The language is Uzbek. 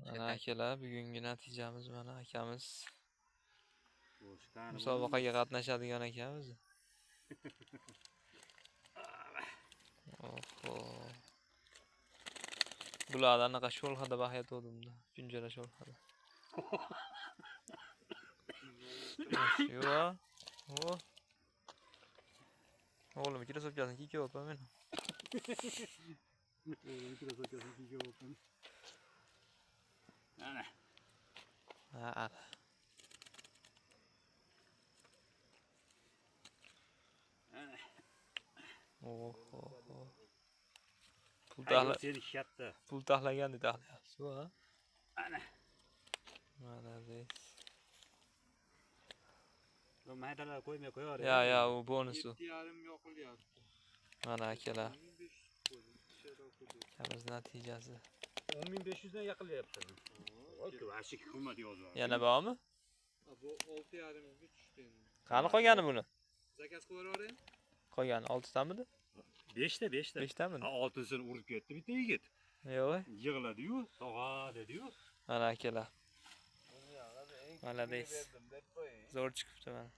Mana akalar, bugungi natijamiz mana akamiz musobaqaga qatnashadigan akamiz. Oho. Bular anaqa sho'lxada bahayat o'dimda. Junjara sho'lxada. Yo'q. O. Oğlum ikide sokarsın ki yok ben. Oğlum ikide sokarsın ki yok ben. Ana. Ha. Ana. Oho. Seni yattı. Pul tahlagan dedi ahli. Su ha. Ana. Malades. Bu maydalar koymaya koyar Ya o bonusu. 7,5 yoqilyapti. Mana akalar. Akamiz natijasi. 10.500 dan yaqilyapti. Olti vashi qimmat yozib. Yana bormi? Bu 6,5 tushdi endi. Qani qolgani buni? Zakaz qo'yib yuboring. Qolgani 6 tamidi? 5 ta. 5 tamidi? 6sini urib ketdi bitta yigit. Yo'q. Yig'ladi-yu, tog'a dedi-yu. Mana akalar. Malades. Zo'r chiqibdi mana.